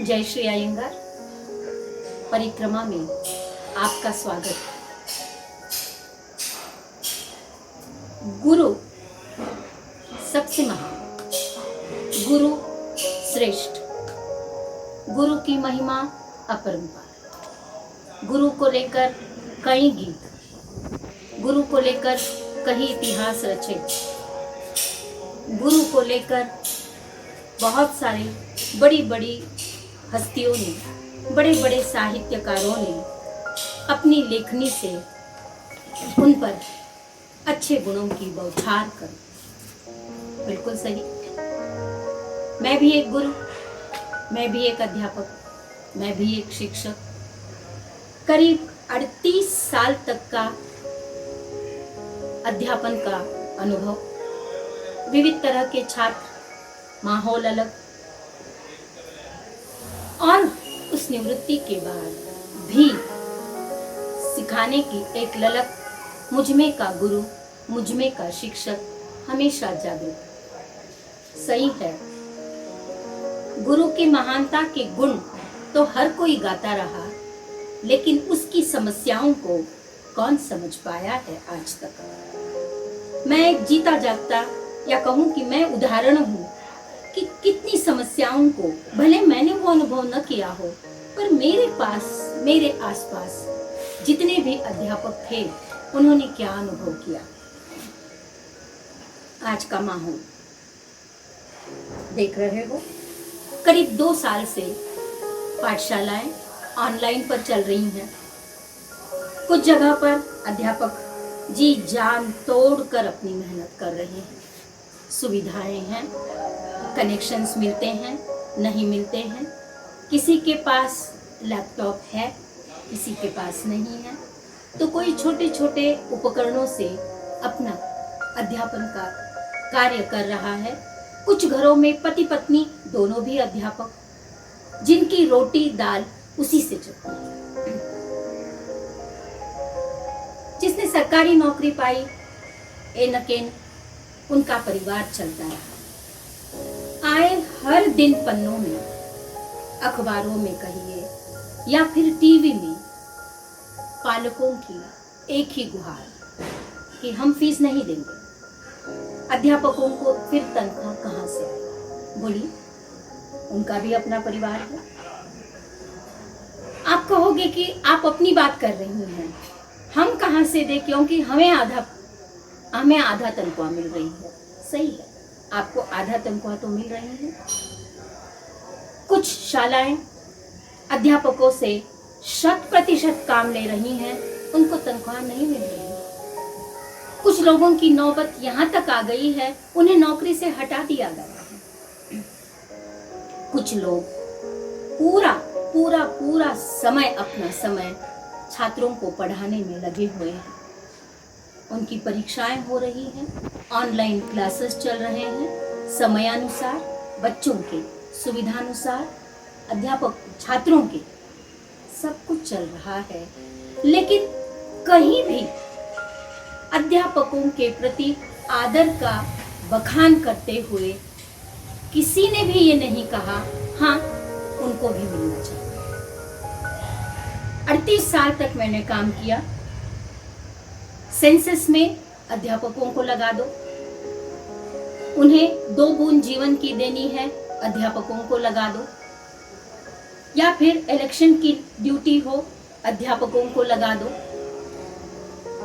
जय श्री अयंगार परिक्रमा में आपका स्वागत। गुरु सबसे महान, गुरु श्रेष्ठ, गुरु की महिमा अपरंपार। गुरु को लेकर कई गीत, गुरु को लेकर कई इतिहास रचे, गुरु को लेकर बहुत सारी बड़ी बड़ी हस्तियों ने, बड़े बड़े साहित्यकारों ने अपनी लेखनी से उन पर अच्छे गुणों की बौछार कर। बिल्कुल सही। मैं भी एक गुरु, मैं भी एक अध्यापक, मैं भी एक शिक्षक। करीब 38 साल तक का अध्यापन का अनुभव, विविध तरह के छात्र, माहौल अलग, और उस निवृत्ति के बाद भी सिखाने की एक ललक, मुझमें का गुरु, मुझमें का शिक्षक हमेशा जागरूक। सही है, गुरु की महानता के गुण तो हर कोई गाता रहा, लेकिन उसकी समस्याओं को कौन समझ पाया है आज तक। मैं एक जीता जागता, या कहूं कि मैं उदाहरण हूं कि कितनी समस्याओं को भले मैंने वो अनुभव न किया हो, पर मेरे पास, मेरे आसपास जितने भी अध्यापक थे, उन्होंने क्या अनुभव किया। आज का माहौल देख रहे हो, करीब 2 साल से पाठशालाएं ऑनलाइन पर चल रही हैं। कुछ जगह पर अध्यापक जी जान तोड़कर अपनी मेहनत कर रहे हैं। सुविधाएं हैं, कनेक्शंस मिलते हैं, नहीं मिलते हैं। किसी के पास लैपटॉप है, किसी के पास नहीं है, तो कोई छोटे छोटे उपकरणों से अपना अध्यापन का कार्य कर रहा है। कुछ घरों में पति पत्नी दोनों भी अध्यापक, जिनकी रोटी दाल उसी से चलती है। जिसने सरकारी नौकरी पाई, एनकेन उनका परिवार चलता रहा। आए हर दिन पन्नों में, अखबारों में कहिए या फिर टीवी में, पालकों की एक ही गुहार कि हम फीस नहीं देंगे। अध्यापकों को फिर तनख्वाह कहां से आएगी? बोलिए, उनका भी अपना परिवार है। आप कहोगे कि आप अपनी बात कर रही हैं, हम कहां से दें, क्योंकि हमें आधा तनख्वाह मिल रही है। सही है, आपको आधा तनख्वाह तो मिल रही है। कुछ शालाएं अध्यापकों से 100% काम ले रही हैं, उनको तनख्वाह नहीं मिल रही है। कुछ लोगों की नौबत यहां तक आ गई है, उन्हें नौकरी से हटा दिया गया है। कुछ लोग पूरा पूरा पूरा समय, अपना समय छात्रों को पढ़ाने में लगे हुए हैं। उनकी परीक्षाएं हो रही हैं, ऑनलाइन क्लासेस चल रहे हैं, समयानुसार, बच्चों के सुविधानुसार, अध्यापक छात्रों के, सब कुछ चल रहा है। लेकिन कहीं भी अध्यापकों के प्रति आदर का बखान करते हुए किसी ने भी ये नहीं कहा, हाँ उनको भी मिलना चाहिए। 38 साल तक मैंने काम किया। सेंसस में अध्यापकों को लगा दो, उन्हें 2 बूंद जीवन की देनी है, अध्यापकों को लगा दो। या फिर इलेक्शन की ड्यूटी हो, अध्यापकों को लगा दो।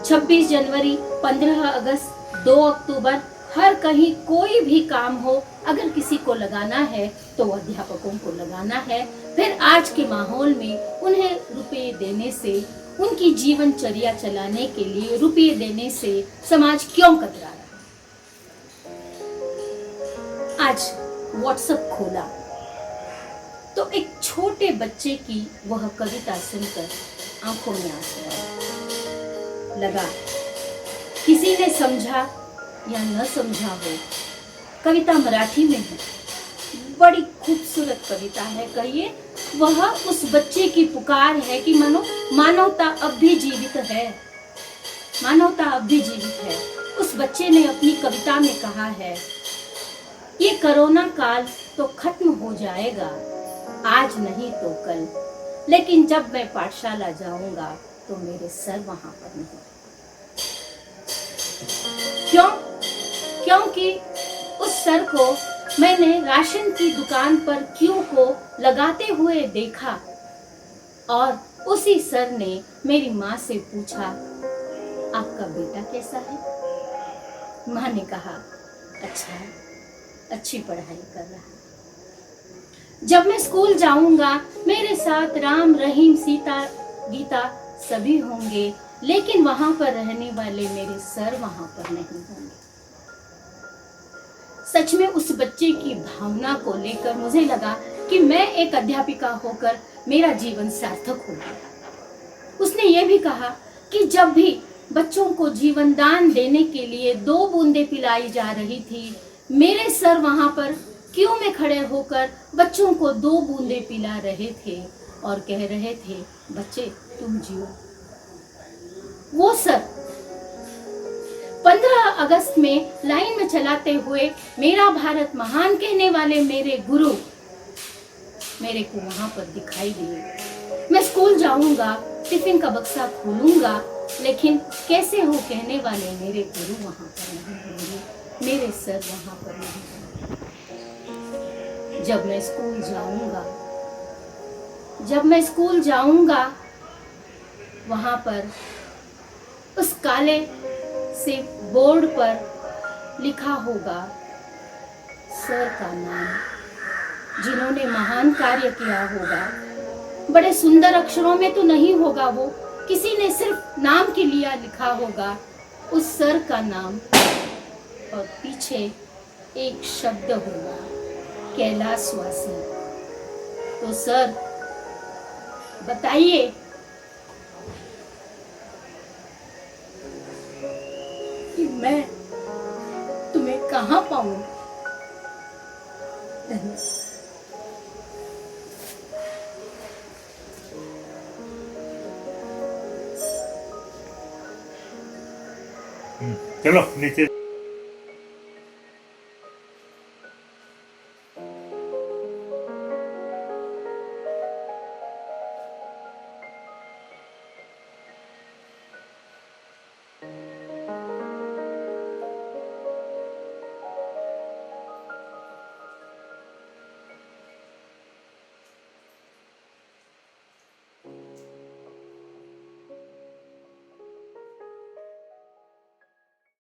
26 जनवरी, 15 अगस्त, 2 अक्टूबर, हर कहीं कोई भी काम हो, अगर किसी को लगाना है तो अध्यापकों को लगाना है। फिर आज के माहौल में उन्हें रुपए देने से, उनकी जीवनचर्या चलाने के लिए रुपये देने से समाज क्यों कतरा रहा है? आज व्हाट्सएप खोला तो एक छोटे बच्चे की वह कविता सुनकर आंखों में आंसू आए। लगा किसी ने समझा या न समझा हो, कविता मराठी में है, बड़ी खूबसूरत कविता है। कहिए, वह उस बच्चे की पुकार है कि मानवता अब भी जीवित है, मानवता अब भी जीवित है। उस बच्चे ने अपनी कविता में कहा है, ये कोरोना काल तो खत्म हो जाएगा, आज नहीं तो कल, लेकिन जब मैं पाठशाला जाऊंगा तो मेरे सर वहां पर नहीं। क्यों? क्योंकि उस सर को मैंने राशन की दुकान पर क्यू को लगाते हुए देखा और उसी सर ने मेरी माँ से पूछा, आपका बेटा कैसा है? माँ ने कहा, अच्छा है, अच्छी पढ़ाई कर रहा है। जब मैं स्कूल जाऊंगा मेरे साथ राम, रहीम, सीता, गीता सभी होंगे, लेकिन वहां पर रहने वाले मेरे सर वहां पर नहीं होंगे। सच में उस बच्चे की भावना को लेकर मुझे लगा कि मैं एक अध्यापिका होकर मेरा जीवन सार्थक हो गया। उसने ये भी कहा कि जब भी बच्चों को जीवन दान देने के लिए 2 बूंदें पिलाई जा रही थी, मेरे सर वहां पर क्यू में खड़े होकर बच्चों को 2 बूंदें पिला रहे थे और कह रहे थे, बच्चे तुम जियो। वो सर 15 अगस्त में लाइन में चलाते हुए मेरा भारत महान कहने वाले मेरे गुरु मेरे को वहां पर दिखाई दिए। मैं स्कूल जाऊंगा, टिफिन का बक्सा खोलूंगा, लेकिन कैसे हो कहने वाले मेरे गुरु वहां पर नहीं होंगे, मेरे सर वहां पर नहीं होंगे। जब मैं स्कूल जाऊंगा वहां पर उस काले से बोर्ड पर लिखा होगा सर का नाम, जिन्होंने महान कार्य किया होगा। बड़े सुंदर अक्षरों में तो नहीं होगा, वो किसी ने सिर्फ नाम के लिए लिखा होगा उस सर का नाम, और पीछे एक शब्द होगा, कैलाशवासी। तो सर बताइए, कि मैं तुम्हें कहां पाऊं? चलो नीचे